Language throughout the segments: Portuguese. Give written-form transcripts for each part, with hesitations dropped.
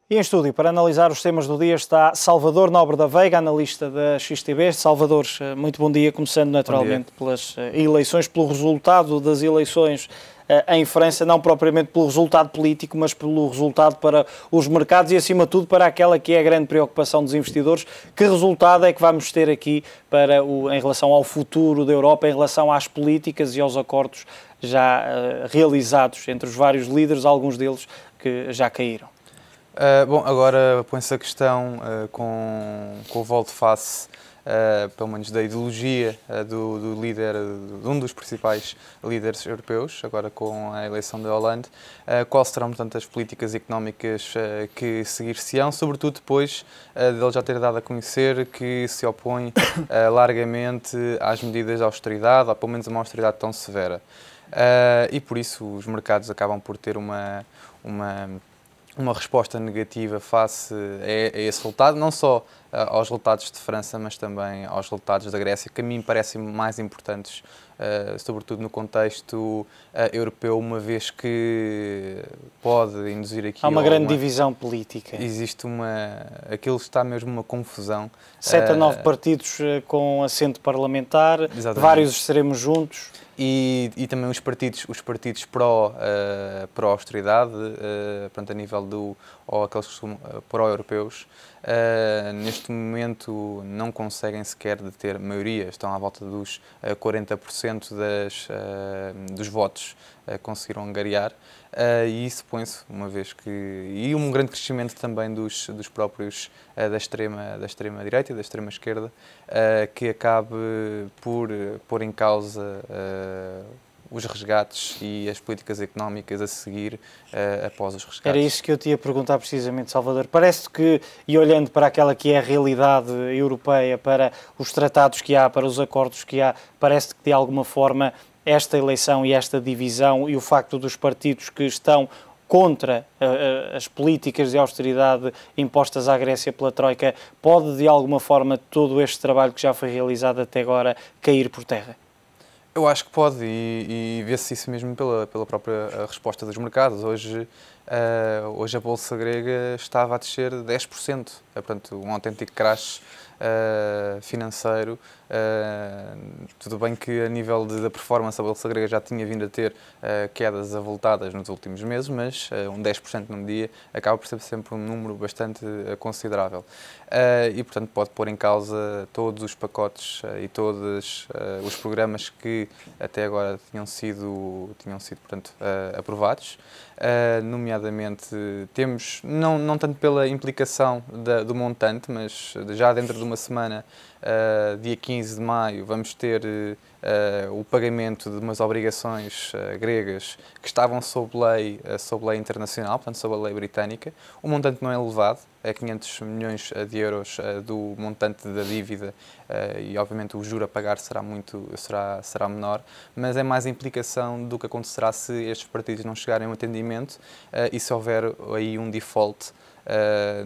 E em estúdio, para analisar os temas do dia, está Salvador Nobre da Veiga, analista da XTB. Salvador, muito bom dia, começando naturalmente pelas eleições, pelo resultado das eleições em França, não propriamente pelo resultado político, mas pelo resultado para os mercados e, acima de tudo, para aquela que é a grande preocupação dos investidores. Que resultado é que vamos ter aqui em relação ao futuro da Europa, em relação às políticas e aos acordos já realizados entre os vários líderes, alguns deles que já caíram? Bom, agora põe-se a questão com o volte-face, pelo menos da ideologia do líder, de um dos principais líderes europeus, agora com a eleição de Hollande, quais serão, portanto, as políticas económicas que seguir-se-ão, sobretudo depois dele já ter dado a conhecer que se opõe largamente às medidas de austeridade, ou pelo menos a uma austeridade tão severa. E por isso os mercados acabam por ter uma resposta negativa face a esse resultado, não só aos resultados de França, mas também aos resultados da Grécia, que a mim parecem mais importantes, sobretudo no contexto europeu, uma vez que pode induzir aqui... Há uma grande divisão política. Existe aquilo está mesmo uma confusão. 7 a 9 partidos com assento parlamentar, exatamente. Vários extremos juntos. E também os partidos pró-austeridade, portanto, a nível ou aqueles que são pró-europeus, neste momento não conseguem sequer deter maioria, estão à volta dos 40% dos votos conseguiram angariar, e isso põe-se, uma vez que... E um grande crescimento também dos próprios da extrema-direita e da extrema-esquerda, que acabe por pôr em causa os resgates e as políticas económicas a seguir após os resgates. Era isso que eu te ia perguntar precisamente, Salvador. Parece que, e olhando para aquela que é a realidade europeia, para os tratados que há, para os acordos que há, parece que de alguma forma esta eleição e esta divisão e o facto dos partidos que estão contra as políticas de austeridade impostas à Grécia pela Troika, pode de alguma forma todo este trabalho que já foi realizado até agora cair por terra? Eu acho que pode, e vê-se isso mesmo pela própria resposta dos mercados. Hoje a Bolsa grega estava a descer 10%, portanto, um autêntico crash financeiro. Tudo bem que a nível da performance a Bolsa grega já tinha vindo a ter quedas avultadas nos últimos meses, mas um 10% num dia acaba por ser sempre um número bastante considerável. E, portanto, pode pôr em causa todos os pacotes e todos os programas que até agora tinham sido portanto, aprovados. Nomeadamente, temos, não tanto pela implicação do montante, mas já dentro de uma semana, dia 15 de maio, vamos ter o pagamento de umas obrigações gregas que estavam sob lei internacional, portanto, sob a lei britânica. O montante não é elevado, é 500 milhões de euros do montante da dívida, e obviamente o juro a pagar será menor, mas é mais a implicação do que acontecerá se estes partidos não chegarem a um entendimento e se houver aí um default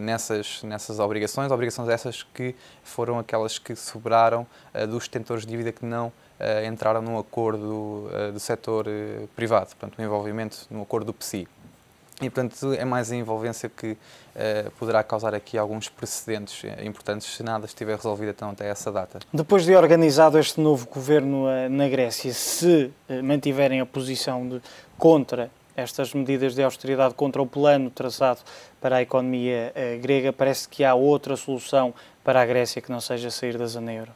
nessas obrigações essas que foram aquelas que sobraram dos detentores de dívida que não entraram num acordo do setor privado, portanto, um envolvimento no acordo do PSI. E, portanto, é mais a envolvência que poderá causar aqui alguns precedentes importantes se nada estiver resolvido então até essa data. Depois de organizado este novo governo na Grécia, se mantiverem a posição contra estas medidas de austeridade, contra o plano traçado para a economia grega, parece que há outra solução para a Grécia que não seja sair da zona euro?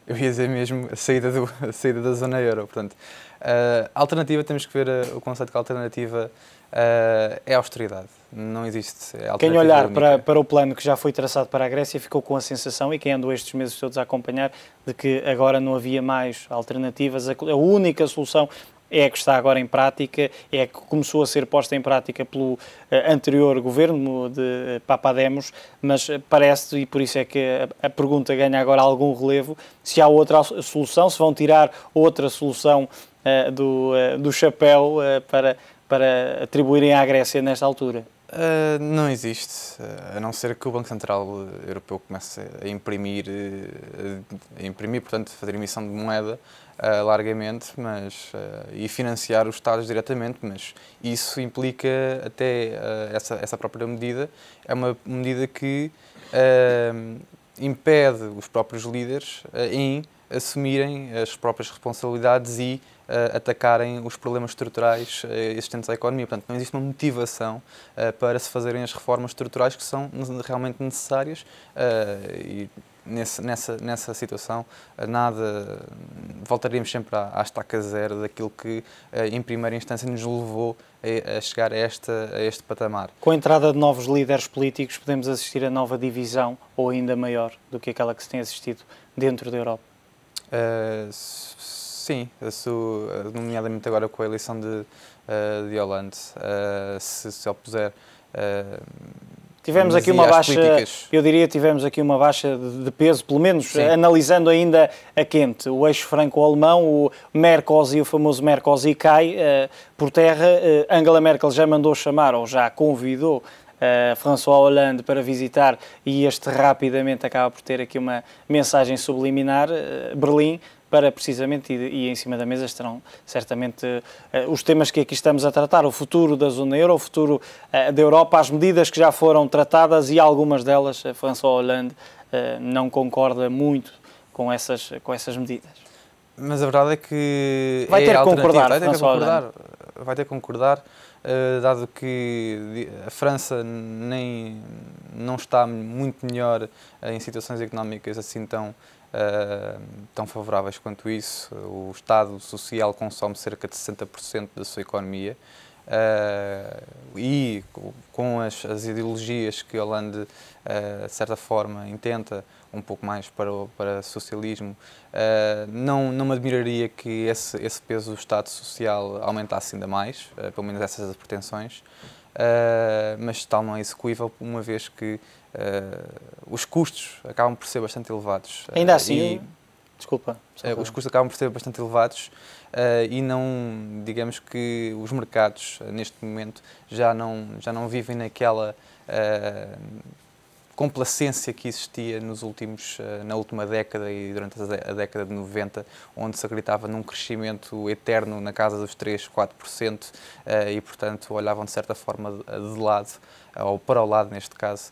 Eu ia dizer mesmo a saída da zona euro. Portanto, a alternativa, temos que ver o conceito de alternativa é a austeridade. Não existe alternativa. Quem olhar para o plano que já foi traçado para a Grécia ficou com a sensação, e quem andou estes meses todos a acompanhar, de que agora não havia mais alternativas. A única solução é a que está agora em prática, é a que começou a ser posta em prática pelo anterior governo de Papademos, mas parece, e por isso é que a pergunta ganha agora algum relevo, se há outra solução, se vão tirar outra solução do chapéu para atribuírem à Grécia nesta altura. Não existe, a não ser que o Banco Central Europeu comece a imprimir, portanto, fazer emissão de moeda largamente, e financiar os Estados diretamente, mas isso implica até essa própria medida, é uma medida que impede os próprios líderes em assumirem as próprias responsabilidades e atacarem os problemas estruturais existentes à economia. Portanto, não existe uma motivação para se fazerem as reformas estruturais que são realmente necessárias e nessa situação voltaríamos sempre à estaca zero daquilo que em primeira instância nos levou a chegar a este patamar. Com a entrada de novos líderes políticos podemos assistir a nova divisão ou ainda maior do que aquela que se tem assistido dentro da Europa? Sim, nomeadamente agora com a eleição de Hollande, se opuser. Tivemos aqui uma baixa, eu diria, tivemos aqui uma baixa de peso, pelo menos analisando ainda a quente. O eixo franco-alemão, o Merkozy, o famoso Merkozy cai por terra. Angela Merkel já mandou chamar, ou já convidou, François Hollande para visitar e este rapidamente acaba por ter aqui uma mensagem subliminar, Berlim, para precisamente, e em cima da mesa estarão certamente os temas que aqui estamos a tratar, o futuro da zona euro, o futuro da Europa, as medidas que já foram tratadas e algumas delas, François Hollande não concorda muito com essas medidas. Mas a verdade é que vai ter que concordar, vai ter que concordar, dado que a França não está muito melhor em situações económicas assim tão favoráveis quanto isso. O Estado Social consome cerca de 60% da sua economia e com as ideologias que Hollande, de certa forma, intenta um pouco mais para o socialismo, não me admiraria que esse peso do Estado Social aumentasse ainda mais, pelo menos essas pretensões, mas tal não é execuível, uma vez que os custos acabam por ser bastante elevados. Ainda assim, desculpa. Os custos acabam por ser bastante elevados e não, digamos que os mercados, neste momento, já não vivem naquela complacência que existia na última década e durante a década de 90, onde se acreditava num crescimento eterno na casa dos 3, 4% e, portanto, olhavam de certa forma de lado, ou para o lado, neste caso,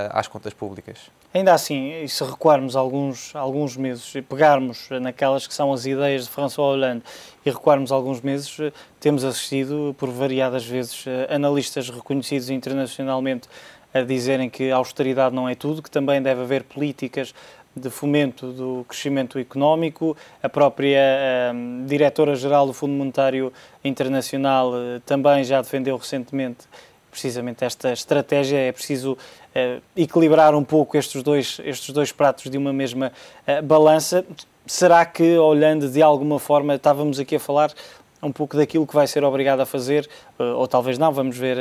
às contas públicas. Ainda assim, e se recuarmos alguns meses e pegarmos naquelas que são as ideias de François Hollande e recuarmos alguns meses, temos assistido por variadas vezes analistas reconhecidos internacionalmente a dizerem que a austeridade não é tudo, que também deve haver políticas de fomento do crescimento económico. A própria diretora-geral do Fundo Monetário Internacional também já defendeu recentemente precisamente esta estratégia. É preciso equilibrar um pouco estes dois pratos de uma mesma balança. Será que, olhando de alguma forma, estávamos aqui a falar um pouco daquilo que vai ser obrigado a fazer, ou talvez não, vamos ver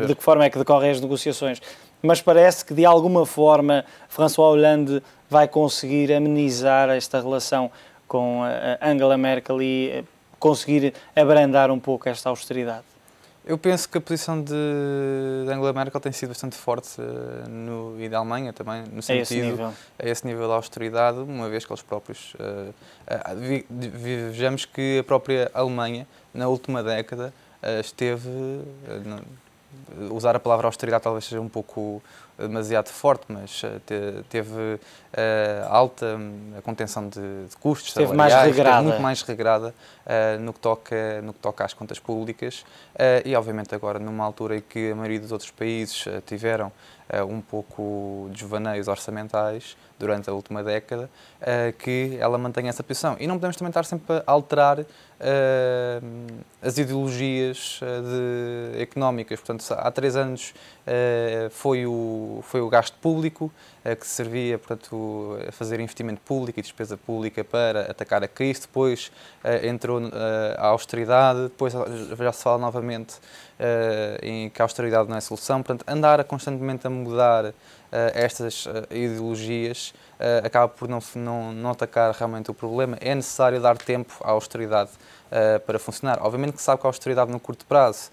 de que forma é que decorrem as negociações, mas parece que de alguma forma François Hollande vai conseguir amenizar esta relação com Angela Merkel e conseguir abrandar um pouco esta austeridade. Eu penso que a posição de Angela Merkel tem sido bastante forte e da Alemanha também, no sentido a esse nível da austeridade, uma vez que eles próprios... vejamos que a própria Alemanha, na última década, esteve... usar a palavra austeridade talvez seja um pouco demasiado forte, mas teve alta contenção de custos, esteve mais regrada. Muito mais regrada no que toca às contas públicas e obviamente agora numa altura em que a maioria dos outros países tiveram um pouco desvaneios orçamentais durante a última década, que ela mantenha essa posição. E não podemos também estar sempre a alterar as ideologias económicas. Portanto, há 3 anos foi o gasto público que servia, portanto, a fazer investimento público e despesa pública para atacar a crise. Depois entrou a austeridade, depois já se fala novamente em que a austeridade não é solução. Portanto, andar constantemente a mudar estas ideologias, acaba por não atacar realmente o problema. É necessário dar tempo à austeridade para funcionar. Obviamente que sabe que a austeridade no curto prazo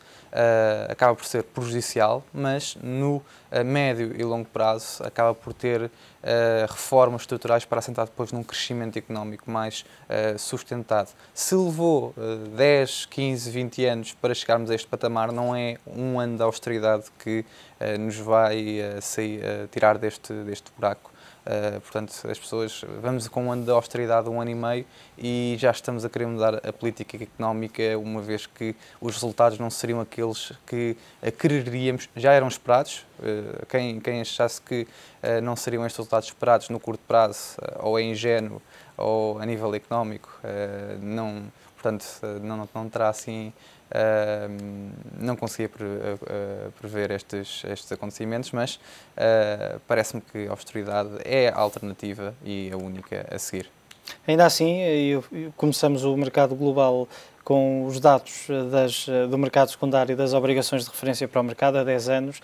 acaba por ser prejudicial, mas no médio e longo prazo acaba por ter reformas estruturais para assentar depois num crescimento económico mais sustentado. Se levou 10, 15, 20 anos para chegarmos a este patamar, não é um ano de austeridade que nos vai tirar deste buraco. Portanto, as pessoas, vamos com um ano de austeridade, um ano e meio, e já estamos a querer mudar a política económica, uma vez que os resultados não seriam aqueles que quereríamos, já eram esperados. Quem achasse que não seriam estes resultados esperados no curto prazo, ou é ingênuo, ou a nível económico, portanto, não terá assim. Não conseguia prever estes acontecimentos, mas parece-me que a austeridade é a alternativa e a única a seguir. Ainda assim, começamos o mercado global com os dados do mercado secundário e das obrigações de referência para o mercado há 10 anos.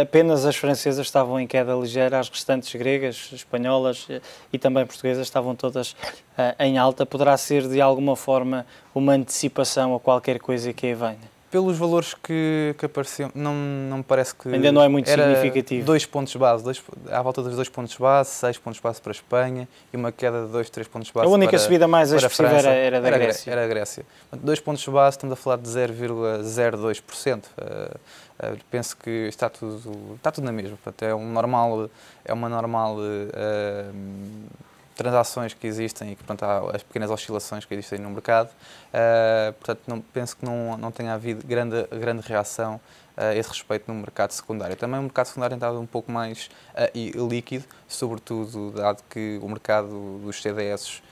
Apenas as francesas estavam em queda ligeira, as restantes gregas, espanholas e também portuguesas estavam todas em alta. Poderá ser de alguma forma uma antecipação a qualquer coisa que aí venha? Pelos valores que apareciam, não me parece que... Ainda não é muito significativo. 2 pontos base, à volta dos 2 pontos base, 6 pontos base para a Espanha e uma queda de 2, 3 pontos base para a única subida mais expressiva era da Grécia. Era a Grécia. 2 pontos base, estamos a falar de 0,02%. Penso que está tudo na mesma. Portanto, é uma normal transações que existem e que, portanto, há as pequenas oscilações que existem no mercado. Portanto, penso que não tenha havido grande reação a esse respeito no mercado secundário. Também o mercado secundário tem estado um pouco mais líquido, sobretudo dado que o mercado dos CDS,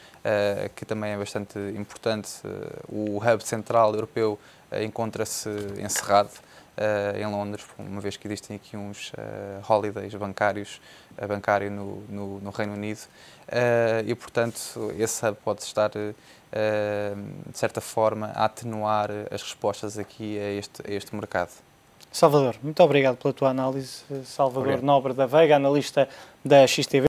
que também é bastante importante, o hub central europeu encontra-se encerrado em Londres, uma vez que existem aqui uns holidays bancário no Reino Unido, e, portanto, esse hub pode estar, de certa forma, a atenuar as respostas aqui a este mercado. Salvador, muito obrigado pela tua análise. Salvador Nobre da Veiga, analista da XTV.